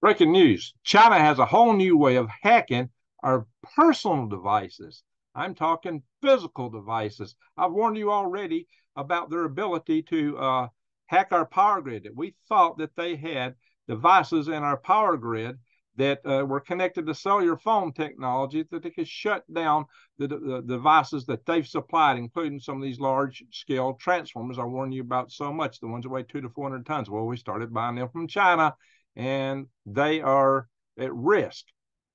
Breaking news. China has a whole new way of hacking our personal devices. I'm talking physical devices. I've warned you already about their ability to hack our power grid. We thought that they had devices in our power grid that were connected to cellular phone technology that they could shut down the devices that they've supplied, including some of these large scale transformers I warned you about so much, the ones that weigh 200 to 400 tons. Well, we started buying them from China, and they are at risk.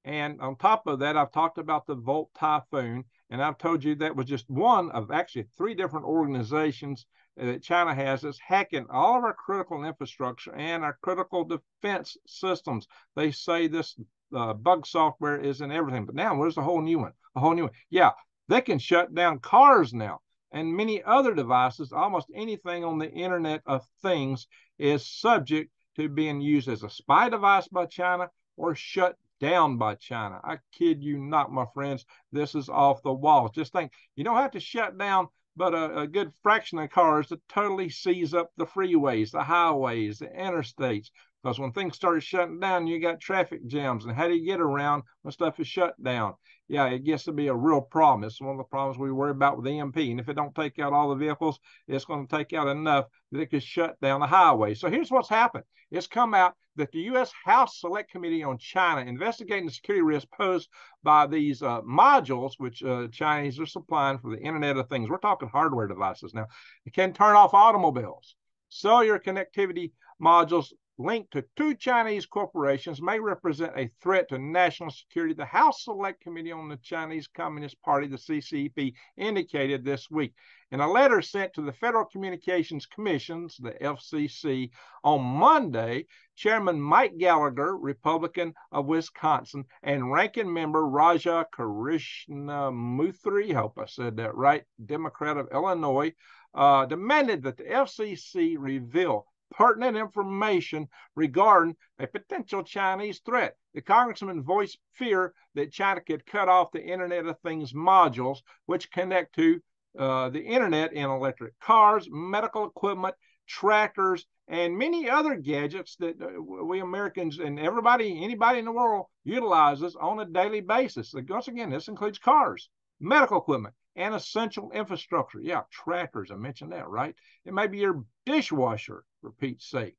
And on top of that, I've talked about the Volt Typhoon, and I've told you that was just one of actually three different organizations that China has that's hacking all of our critical infrastructure and our critical defense systems. They say this bug software is in everything, but now there's a whole new one, a whole new one. Yeah, they can shut down cars now and many other devices. Almost anything on the Internet of Things is subject to being used as a spy device by China or shut down by China. I kid you not, my friends. This is off the wall. Just think, you don't have to shut down but a good fraction of cars to totally seize up the freeways, the highways, the interstates. Because when things started shutting down, you got traffic jams. And how do you get around when stuff is shut down? Yeah, it gets to be a real problem. It's one of the problems we worry about with EMP. And if it don't take out all the vehicles, it's going to take out enough that it could shut down the highway. So here's what's happened. It's come out that the U.S. House Select Committee on China investigating the security risks posed by these modules, which Chinese are supplying for the Internet of Things. We're talking hardware devices now. It can turn off automobiles. Cellular connectivity modules linked to two Chinese corporations may represent a threat to national security. The House Select Committee on the Chinese Communist Party, the CCP, indicated this week. In a letter sent to the Federal Communications Commissions, the FCC, on Monday, Chairman Mike Gallagher, Republican of Wisconsin, and Ranking Member Raja Krishnamurthy, hope I said that right, Democrat of Illinois, demanded that the FCC reveal pertinent information regarding a potential Chinese threat. The congressman voiced fear that China could cut off the Internet of Things modules, which connect to the Internet in electric cars, medical equipment, tractors, and many other gadgets that we Americans and anybody in the world utilizes on a daily basis. Once again, this includes cars, medical equipment, and essential infrastructure. Yeah, tractors, I mentioned that, right? It may be your dishwasher, for Pete's sake,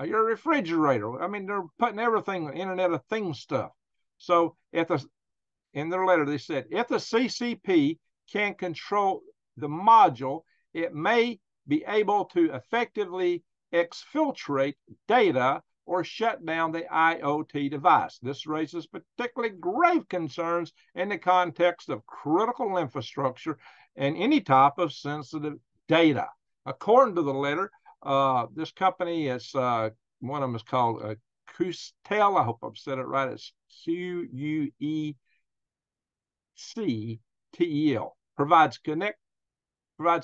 your refrigerator. I mean, they're putting everything on Internet of Things stuff. So in their letter, they said, if the CCP can control the module, it may be able to effectively exfiltrate data or shut down the IoT device. This raises particularly grave concerns in the context of critical infrastructure and any type of sensitive data. According to the letter, this company is, one of them is called Quectel. I hope I've said it right. It's Quectel. Provides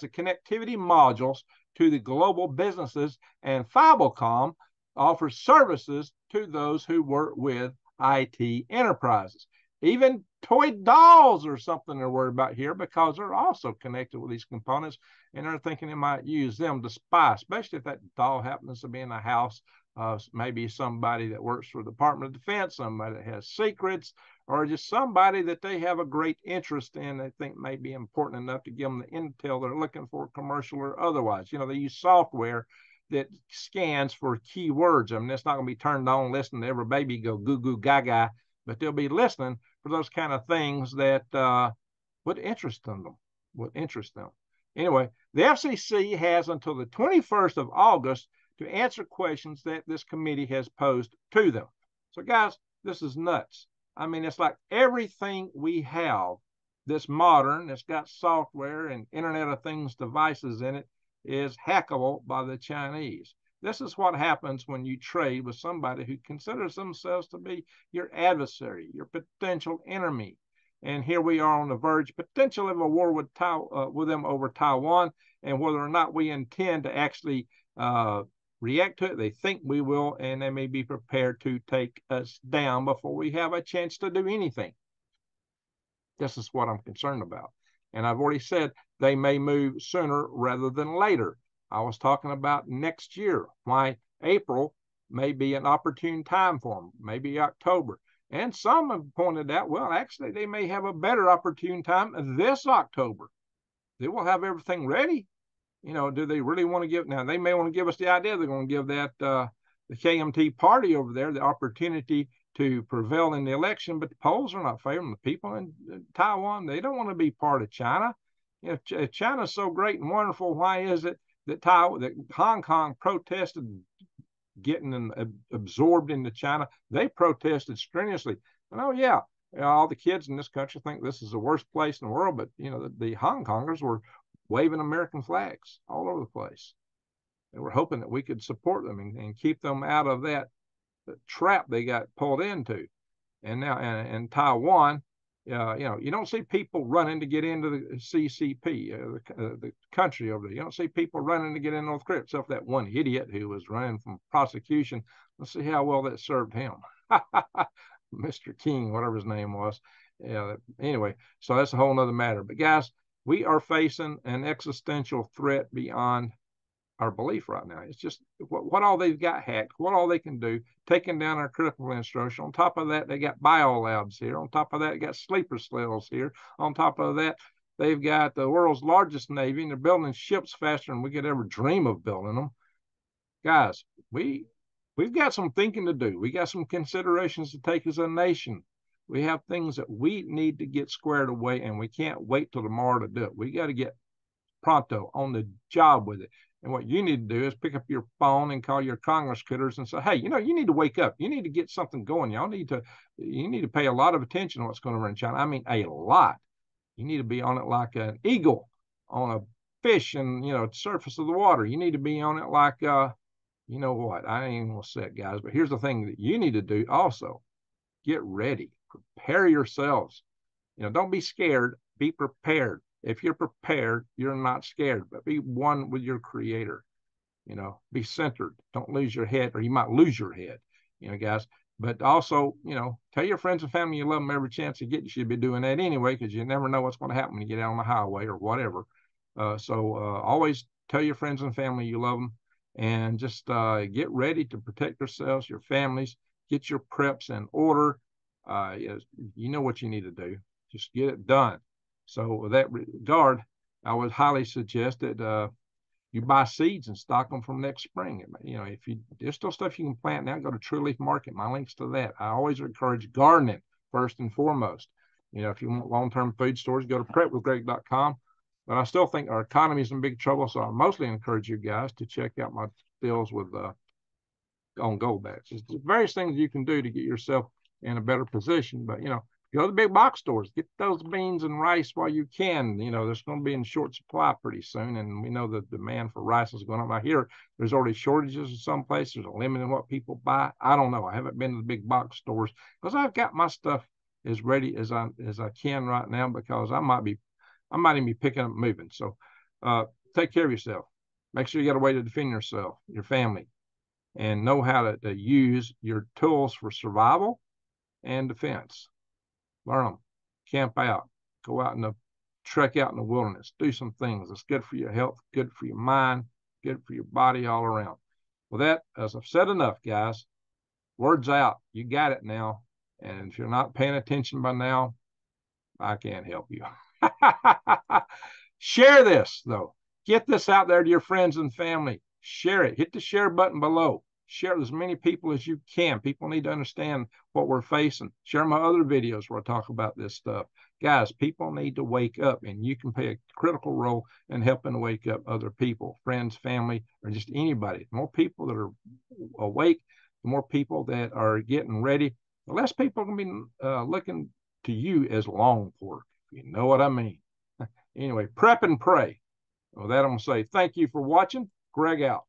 the connectivity modules to the global businesses, and Fibocom offers services to those who work with IT enterprises. Even toy dolls are something they're worried about here because they're also connected with these components, and they're thinking they might use them to spy, especially if that doll happens to be in the house of maybe somebody that works for the Department of Defense, somebody that has secrets, or just somebody that they have a great interest in, they think may be important enough to give them the intel they're looking for, commercial or otherwise. You know, they use software that scans for keywords. I mean, it's not going to be turned on listening to every baby go goo goo gaga, but they'll be listening for those kind of things that would interest them. Anyway, the FCC has until the 21st of August to answer questions that this committee has posed to them. So, guys, this is nuts. I mean, it's like everything we have that's modern, that's got software and Internet of Things devices in it, is hackable by the Chinese. This is what happens when you trade with somebody who considers themselves to be your adversary, your potential enemy. And here we are on the verge, potentially, of a war with them over Taiwan, and whether or not we intend to actually react to it. They think we will, and they may be prepared to take us down before we have a chance to do anything. This is what I'm concerned about. And I've already said they may move sooner rather than later. I was talking about next year. Why April may be an opportune time for them, maybe October. And some have pointed out, well, actually, they may have a better opportune time this October. They will have everything ready. Do they really want to give? Now, they may want to give us the idea they're going to give that the KMT party over there the opportunity to prevail in the election, but the polls are not favoring the people in Taiwan. They don't want to be part of China. If China's so great and wonderful, why is it that Hong Kong protested getting absorbed into China? They protested strenuously. And oh yeah, all the kids in this country think this is the worst place in the world, but the Hong Kongers were waving American flags all over the place. They were hoping that we could support them and keep them out of that trap they got pulled into. And now in Taiwan, you don't see people running to get into the CCP, the country over there. You don't see people running to get in North Korea, except that one idiot who was running from prosecution. Let's see how well that served him. Mr. King, whatever his name was. Anyway, so that's a whole nother matter. But guys, we are facing an existential threat beyond our belief right now. It's just what all they've got hacked, what all they can do, taking down our critical infrastructure. On top of that, they got biolabs here. On top of that, they got sleeper cells here. On top of that, they've got the world's largest navy, and they're building ships faster than we could ever dream of building them. Guys, we've got some thinking to do. We got some considerations to take as a nation. We have things that we need to get squared away, and we can't wait till tomorrow to do it. We got to get pronto on the job with it. And what you need to do is pick up your phone and call your Congress critters and say, hey, you need to wake up. You need to get something going. You need to pay a lot of attention to what's going on in China. I mean, a lot. You need to be on it like an eagle on a fish and, the surface of the water. You need to be on it like, you know what? I ain't even going to say it, guys. But here's the thing that you need to do also. Get ready. Prepare yourselves. Don't be scared. Be prepared. If you're prepared, you're not scared, but be one with your creator. Be centered. Don't lose your head, or you might lose your head, guys. But also, tell your friends and family you love them every chance you get. You should be doing that anyway, because you never know what's going to happen when you get out on the highway or whatever. So always tell your friends and family you love them, and just get ready to protect yourselves, your families. Get your preps in order. You know what you need to do. Just get it done. So with that regard, I would highly suggest that you buy seeds and stock them from next spring. If there's still stuff you can plant now, go to True Leaf Market. My link's to that. I always encourage gardening first and foremost. If you want long-term food stores, go to prepwithgreg.com. But I still think our economy is in big trouble, so I mostly encourage you guys to check out my deals with on gold backs. There's various things you can do to get yourself in a better position, but go to the big box stores, get those beans and rice while you can. There's going to be in short supply pretty soon, and we know the demand for rice is going up. I hear there's already shortages in some places. There's a limit in what people buy. I don't know. I haven't been to the big box stores because I've got my stuff as ready as I can right now, because I might even be picking up moving. So take care of yourself. Make sure you got a way to defend yourself, your family, and know how to use your tools for survival and defense. Learn them, camp out, go out trek out in the wilderness, do some things that's good for your health, good for your mind, good for your body all around. Well, that, as I've said enough, guys, word's out. You got it now. And if you're not paying attention by now, I can't help you. Share this, though. Get this out there to your friends and family. Share it. Hit the share button below. Share it with as many people as you can. People need to understand what we're facing. Share my other videos where I talk about this stuff. Guys, people need to wake up, and you can play a critical role in helping to wake up other people, friends, family, or just anybody. The more people that are awake, the more people that are getting ready, the less people are going to be looking to you as long pork. You know what I mean? Anyway, prep and pray. With that, I'm going to say thank you for watching. Greg out.